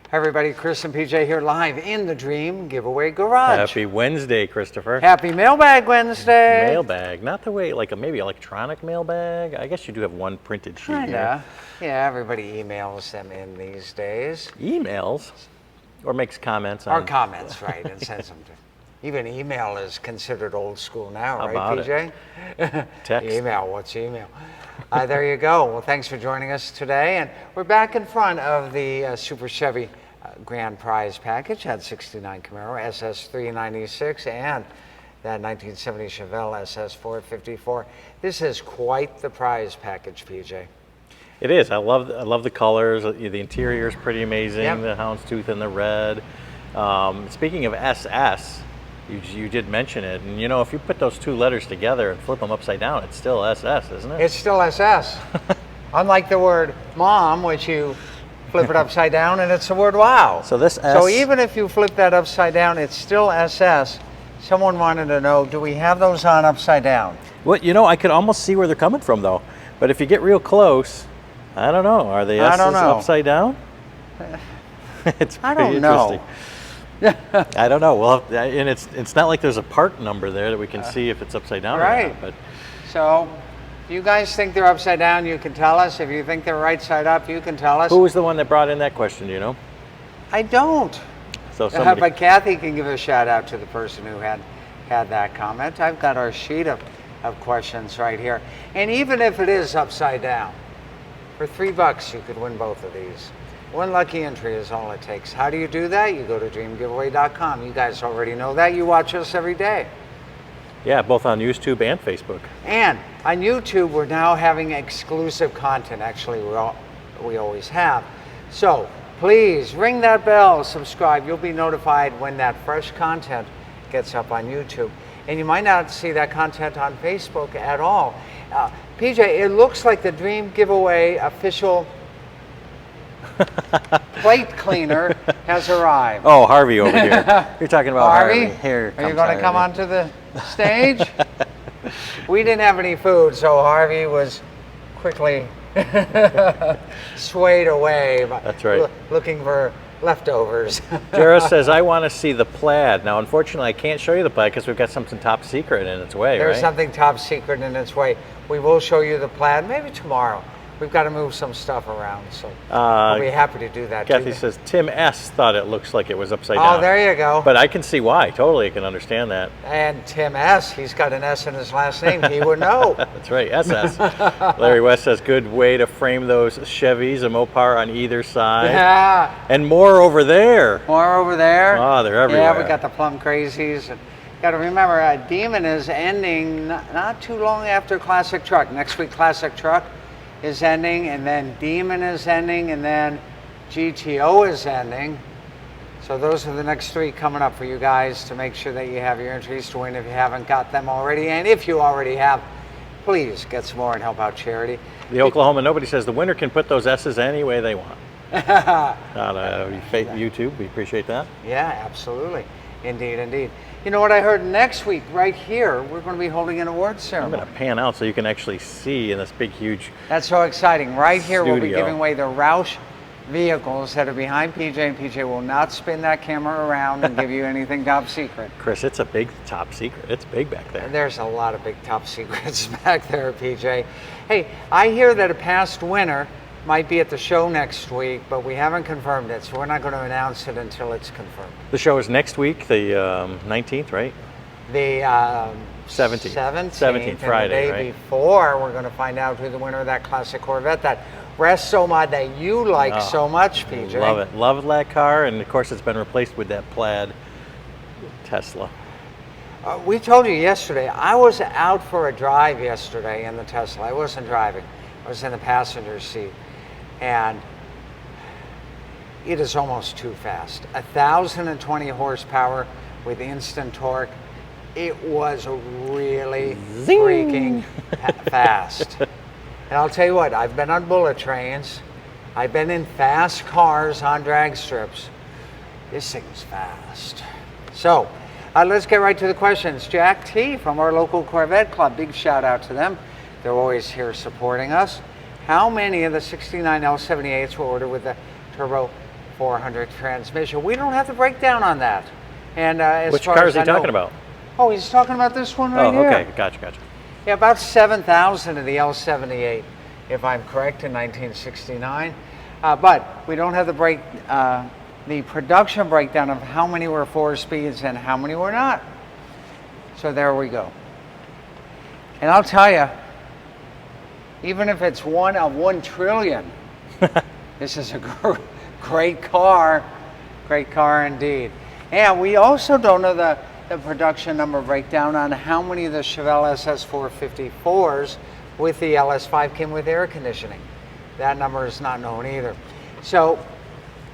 Hi everybody, Chris and PJ here live in the Dream Giveaway Garage. Happy Wednesday, Christopher. Happy Mailbag Wednesday. Mailbag, not the way, like maybe electronic mailbag. I guess you do have one printed sheet Kinda. here. Yeah, everybody emails them in these days. Emails? Or makes comments on... Or comments, right, and sends them to... Even email is considered old school now, How right, about PJ? Text. Email, what's email? There you go. Well, thanks for joining us today. And we're back in front of the Super Chevy Grand Prize package. Had 69 Camaro SS396 and that 1970 Chevelle SS454. This is quite the prize package, PJ. It is. I love the colors. The interior is pretty amazing. Yep. The houndstooth and the red. Speaking of SS, you did mention it, and you know, if you put those two letters together and flip them upside down, it's still SS, isn't it? It's still SS. Unlike the word mom, which you flip it upside down and it's the word wow. So this S... So even if you flip that upside down, it's still SS. Someone wanted to know, do we have those on upside down? Well, you know, I could almost see where they're coming from, though. But if you get real close, I don't know. Are the S's upside down? It's pretty interesting. I don't know. Well, and it's not like there's a part number there that we can see if it's upside down right. or not. But so, if you guys think they're upside down, you can tell us. If you think they're right side up, you can tell us. Who was the one that brought in that question? Do you know? I don't. So somebody... But Kathy can give a shout out to the person who had that comment. I've got our sheet of questions right here. And even if it is upside down, for $3 you could win both of these. One lucky entry is all it takes. How do you do that? You go to dreamgiveaway.com. You guys already know that. You watch us every day. Yeah, both on YouTube and Facebook. And on YouTube, we're now having exclusive content. Actually, we always have. So please ring that bell, subscribe. You'll be notified when that fresh content gets up on YouTube. And you might not see that content on Facebook at all. PJ, it looks like the Dream Giveaway official plate cleaner has arrived. Oh, Harvey over here. You're talking about Harvey. Here are you going to come onto the stage? We didn't have any food, so Harvey was quickly swayed away. That's right. Looking for leftovers. Jara says, I want to see the plaid. Now, unfortunately, I can't show you the plaid because we've got something top secret in its way, There's right? something top secret in its way. We will show you the plaid maybe tomorrow. We've got to move some stuff around, so we'll be happy to do that. Kathy says, Tim S. thought it looks like it was upside down. Oh, there you go. But I can see why. Totally can understand that. And Tim S., he's got an S in his last name. He would know. That's right, SS. Larry West says, good way to frame those Chevys, a Mopar on either side. Yeah. And more over there. More over there. Oh, they're everywhere. Yeah, we got the Plum Crazies. And got to remember, Demon is ending not too long after Classic Truck. Next week, Classic Truck is ending, and then Demon is ending, and then GTO is ending. So those are the next three coming up for you guys to make sure that you have your entries to win if you haven't got them already. And if you already have, please get some more and help out charity. The Oklahoma Nobody says the winner can put those S's any way they want. On YouTube, we appreciate that. Yeah, absolutely. Indeed, indeed. You know what I heard? Next week, right here, we're going to be holding an awards ceremony. I'm going to pan out so you can actually see in this big, huge That's so exciting. Right here, studio. We'll be giving away the Roush vehicles that are behind PJ, and PJ will not spin that camera around and give you anything top secret. Chris, it's a big top secret. It's big back there. There's a lot of big top secrets back there, PJ. Hey, I hear that a past winner might be at the show next week, but we haven't confirmed it, so we're not going to announce it until it's confirmed. The show is next week, the 19th, right? The 17th. 17th, Friday, and the day before, we're going to find out who the winner of that classic Corvette, that Resto mod that you like so much, PJ. Love it. Love that car, and of course it's been replaced with that plaid Tesla. We told you yesterday, I was out for a drive yesterday in the Tesla. I wasn't driving. I was in the passenger seat. And it is almost too fast. 1,020 horsepower with instant torque. It was really freaking fast. And I'll tell you what, I've been on bullet trains. I've been in fast cars on drag strips. This thing's fast. So, let's get right to the questions. Jack T from our local Corvette Club, big shout out to them. They're always here supporting us. How many of the 69 L78s were ordered with the turbo 400 transmission. We don't have the breakdown on that. And as Which far car as is he talking about? Oh, he's talking about this one right here. Oh, okay, gotcha. Yeah, about 7,000 of the L78, if I'm correct, in 1969. But we don't have the production breakdown of how many were 4-speeds and how many were not. So there we go. And I'll tell you, even if it's one of 1 trillion, this is a great car indeed. And we also don't know the production number breakdown on how many of the Chevelle SS454s with the LS5 came with air conditioning. That number is not known either. So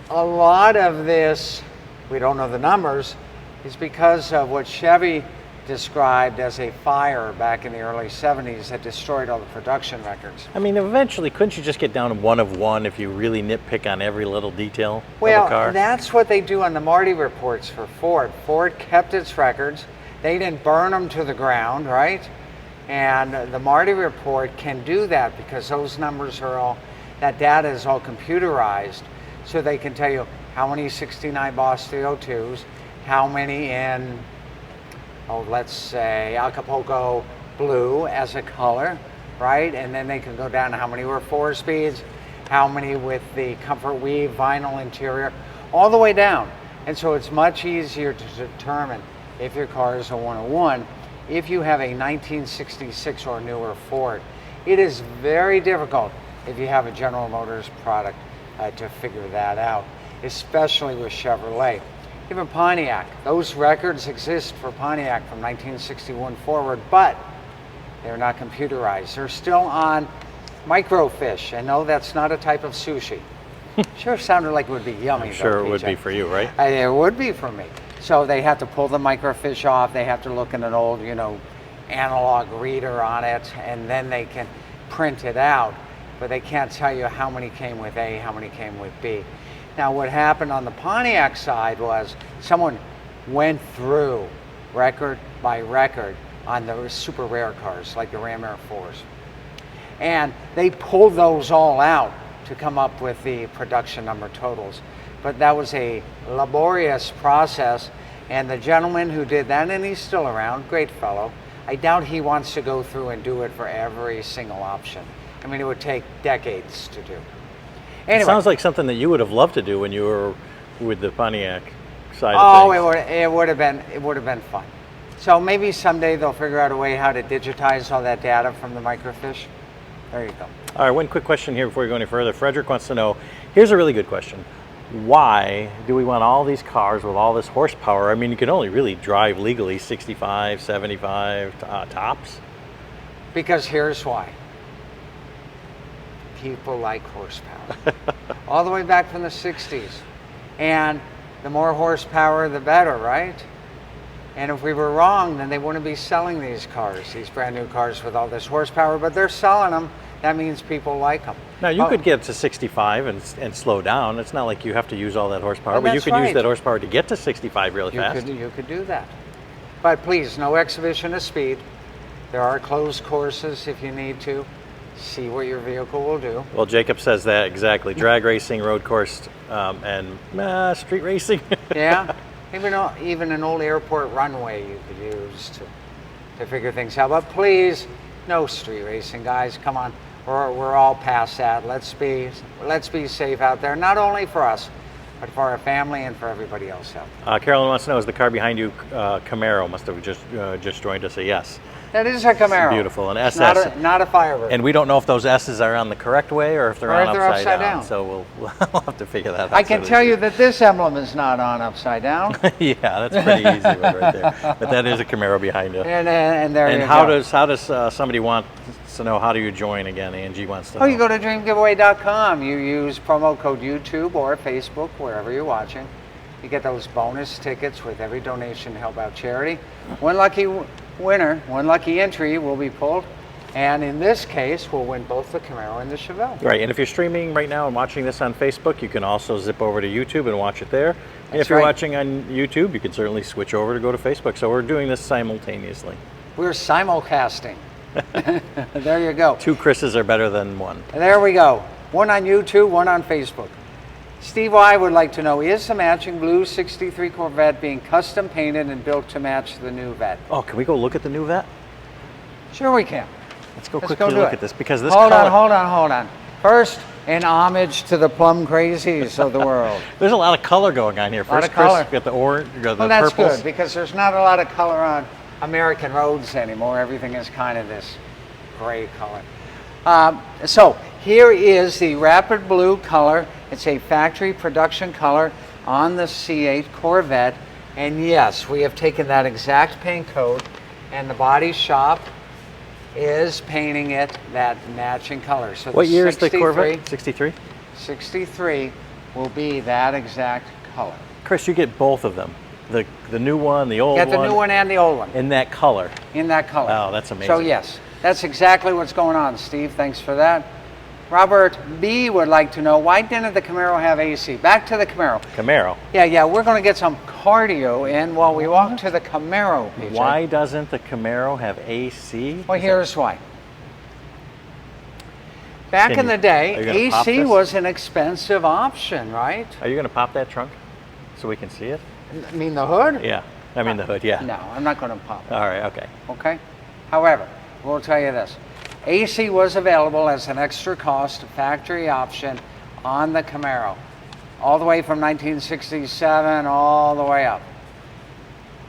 a lot of this, we don't know the numbers, is because of what Chevy described as a fire back in the early 70s that destroyed all the production records. I mean, eventually, couldn't you just get down to 1 of 1 if you really nitpick on every little detail of a car? Well, that's what they do on the Marty reports for Ford. Ford kept its records. They didn't burn them to the ground, right? And the Marty report can do that because those numbers are all, that data is all computerized. So they can tell you how many 69 Boss 302s, how many in, let's say Acapulco blue as a color, right? And then they can go down to how many were 4-speeds, how many with the Comfort Weave vinyl interior, all the way down. And so it's much easier to determine if your car is a 101 if you have a 1966 or newer Ford. It is very difficult if you have a General Motors product to figure that out, especially with Chevrolet. Even Pontiac, those records exist for Pontiac from 1961 forward, but they're not computerized. They're still on microfiche, and no, that's not a type of sushi. Sure sounded like it would be yummy. I'm sure though, it would be for you, right? It would be for me. So they have to pull the microfiche off, they have to look at an old, analog reader on it, and then they can print it out, but they can't tell you how many came with A, how many came with B. Now, what happened on the Pontiac side was someone went through record by record on those super rare cars like the Ram Air 4s. And they pulled those all out to come up with the production number totals. But that was a laborious process. And the gentleman who did that, and he's still around, great fellow, I doubt he wants to go through and do it for every single option. I mean, it would take decades to do. Anyway. It sounds like something that you would have loved to do when you were with the Pontiac side of things. Oh, it would have been fun. So maybe someday they'll figure out a way how to digitize all that data from the microfiche. There you go. All right, one quick question here before we go any further. Frederick wants to know, here's a really good question. Why do we want all these cars with all this horsepower? I mean, you can only really drive legally 65, 75 tops. Because here's why. People like horsepower. All the way back from the 60s. And the more horsepower, the better, right? And if we were wrong, then they wouldn't be selling these cars, these brand new cars with all this horsepower, but they're selling them. That means people like them. Now, you could get to 65 and slow down. It's not like you have to use all that horsepower, but you could use that horsepower to get to 65 really fast. You could do that. But please, no exhibition of speed. There are closed courses if you need to. See what your vehicle will do. Well, Jacob says that exactly. Drag racing, road course, and street racing. Yeah. Even an old airport runway you could use to figure things out. But please, no street racing, guys. Come on. We're all past that. Let's be safe out there, not only for us, but for our family and for everybody else out there. Carolyn wants to know, is the car behind you Camaro? Must have just joined us. Yes. That is a Camaro. It's beautiful. An SS. Not a Firebird. And we don't know if those S's are on the correct way or if they're upside down. So we'll have to figure that out. I can tell you that this emblem is not on upside down. Yeah, that's pretty easy one right there. But that is a Camaro behind you. And there you go. And how does somebody want to know, how do you join again? Angie wants to know. You go to dreamgiveaway.com. You use promo code YouTube or Facebook, wherever you're watching. You get those bonus tickets with every donation to help out charity. One lucky winner, one lucky entry will be pulled. And in this case, we'll win both the Camaro and the Chevelle. Right, and if you're streaming right now and watching this on Facebook, you can also zip over to YouTube and watch it there. And if you're watching on YouTube, you can certainly switch over to go to Facebook. So we're doing this simultaneously. We're simulcasting. There you go. 2 Chris's are better than one. There we go. One on YouTube, one on Facebook. Steve Y would like to know, is the matching blue 63 Corvette being custom painted and built to match the new Vet? Oh, can we go look at the new Vet? Sure we can. Let's go quickly look at this, because this Hold on. First, an homage to the plum crazies of the world. There's a lot of color going on here. First, Chris, you got the orange, you got the that's purples. good, because there's not a lot of color on American roads anymore. Everything is kind of this gray color. So here is the Rapid Blue color. It's a factory production color on the C8 Corvette. And yes, we have taken that exact paint code, and the body shop is painting it that matching color. So what year is the Corvette? 63? 63 will be that exact color. Chris, you get both of them. The new one, the old one. Get the new one and the old one. In that color. In that color. Oh, that's amazing. So yes, that's exactly what's going on, Steve. Thanks for that. Robert B would like to know, why didn't the Camaro have AC? Back to the Camaro. Camaro. Yeah, we're going to get some cardio in while we walk to the Camaro, PJ. Why doesn't the Camaro have AC? Well, here's why. Back in the day, AC was an expensive option, right? Are you going to pop that trunk so we can see it? I mean the hood? Yeah, I mean the hood, yeah. No, I'm not going to pop it. All right, okay. Okay? However, we'll tell you this. AC was available as an extra cost factory option on the Camaro, all the way from 1967 all the way up.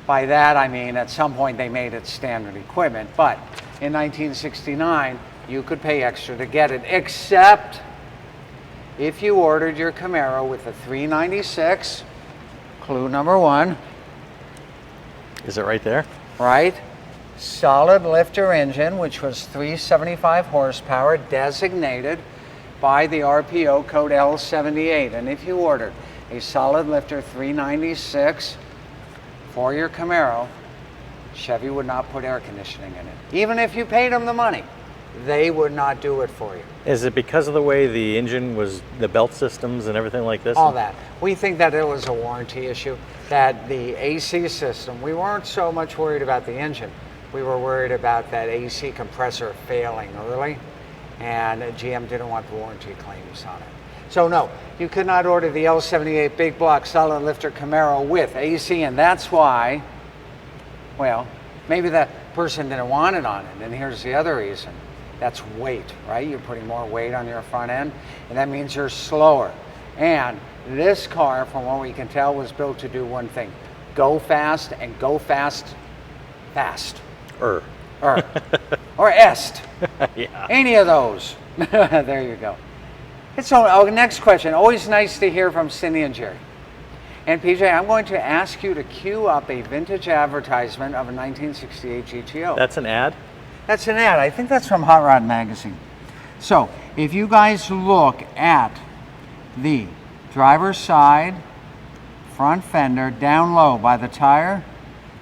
By that I mean at some point they made it standard equipment, but in 1969 you could pay extra to get it, except if you ordered your Camaro with a 396, clue number one. Is it right there? Right. Solid lifter engine, which was 375 horsepower, designated by the RPO code L78. And if you ordered a solid lifter 396 for your Camaro, Chevy would not put air conditioning in it. Even if you paid them the money, they would not do it for you. Is it because of the way the engine was, the belt systems and everything like this? All that. We think that it was a warranty issue, that the AC system, we weren't so much worried about the engine. We were worried about that AC compressor failing early, and GM didn't want the warranty claims on it. So no, you could not order the L78 big block solid lifter Camaro with AC, and that's why, well, maybe that person didn't want it on it, and here's the other reason. That's weight, right? You're putting more weight on your front end, and that means you're slower. And this car, from what we can tell, was built to do one thing: go fast, and go fast, fast. Or est. Yeah. Any of those. There you go. It's next question. Always nice to hear from Cindy and Jerry. And PJ, I'm going to ask you to cue up a vintage advertisement of a 1968 GTO. That's an ad? That's an ad. I think that's from Hot Rod Magazine. So if you guys look at the driver's side front fender down low by the tire,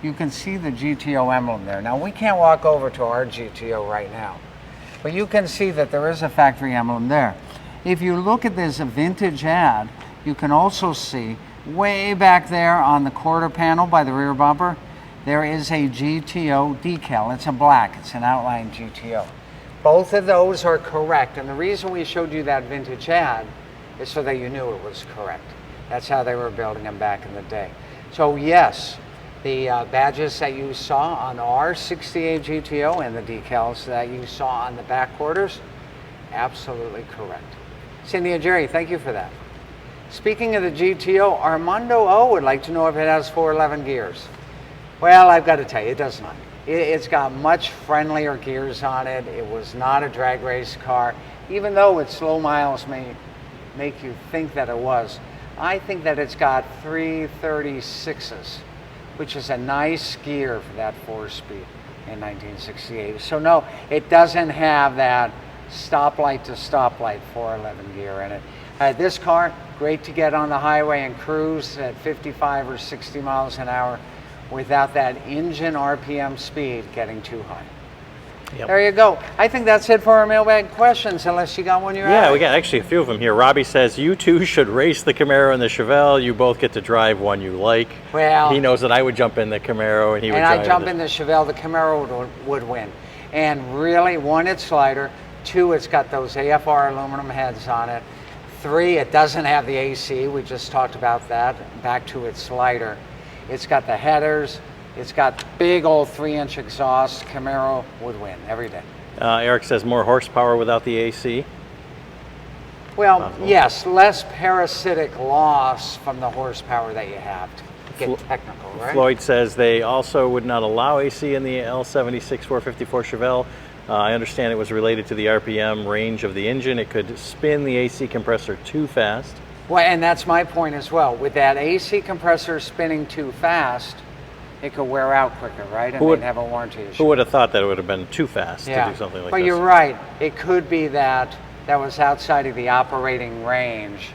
you can see the GTO emblem there. Now we can't walk over to our GTO right now, but you can see that there is a factory emblem there. If you look at this vintage ad, you can also see way back there on the quarter panel by the rear bumper, there is a GTO decal. It's a black, it's an outline GTO. Both of those are correct, and the reason we showed you that vintage ad is so that you knew it was correct. That's how they were building them back in the day. So yes, the badges that you saw on our 68 GTO and the decals that you saw on the back quarters, absolutely correct. Cindy and Jerry, thank you for that. Speaking of the GTO, Armando O would like to know if it has 411 gears. Well, I've got to tell you, it does not. It's got much friendlier gears on it. It was not a drag race car, even though its low miles may make you think that it was. I think that it's got 336s, which is a nice gear for that 4-speed in 1968. So no, it doesn't have that stoplight to stoplight 411 gear in it. This car, great to get on the highway and cruise at 55 or 60 miles an hour without that engine RPM speed getting too high. Yep. There you go. I think that's it for our mailbag questions, unless you got one you're Yeah, we got actually a few of them here. Robbie says, you two should race the Camaro and the Chevelle. You both get to drive one you like. Well, he knows that I would jump in the Camaro and he would drive I jump in the Chevelle, the Camaro would win. And really, one, it's lighter. Two, it's got those AFR aluminum heads on it. 3, it doesn't have the AC. We just talked about that. Back to its slider. It's got the headers. It's got big old 3-inch exhaust. Camaro would win every day. Eric says more horsepower without the AC. Well, Possible. yes, less parasitic loss from the horsepower that you have, to get technical, right? Floyd says they also would not allow AC in the L76454 Chevelle. I understand it was related to the RPM range of the engine. It could spin the AC compressor too fast. Well, and that's my point as well. With that AC compressor spinning too fast, it could wear out quicker, right? And they'd have a warranty issue. Who would have thought that it would have been too fast to do something like but this? But you're right. It could be that was outside of the operating range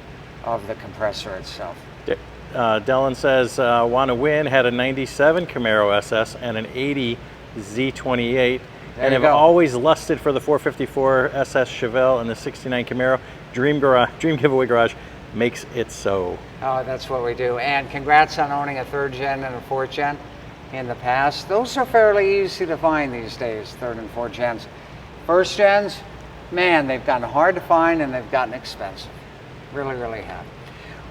of the compressor itself. Dylan says, want to win, had a 97 Camaro SS and an 80 Z28, and have always lusted for the 454 SS Chevelle and the 69 Camaro. Dream Giveaway Garage makes it so. Oh, that's what we do. And congrats on owning a 3rd gen and a 4th gen in the past. Those are fairly easy to find these days, 3rd and 4th gens. 1st gens, man, they've gotten hard to find and they've gotten expensive. Really, really have.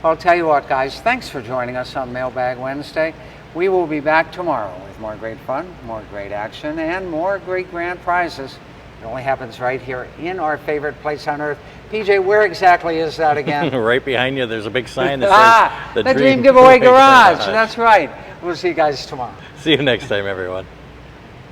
Well, I'll tell you what, guys, thanks for joining us on Mailbag Wednesday. We will be back tomorrow with more great fun, more great action, and more great grand prizes. It only happens right here in our favorite place on earth. PJ, where exactly is that again? Right behind you, there's a big sign that says the Dream Giveaway Garage. That's right. We'll see you guys tomorrow. See you next time, everyone.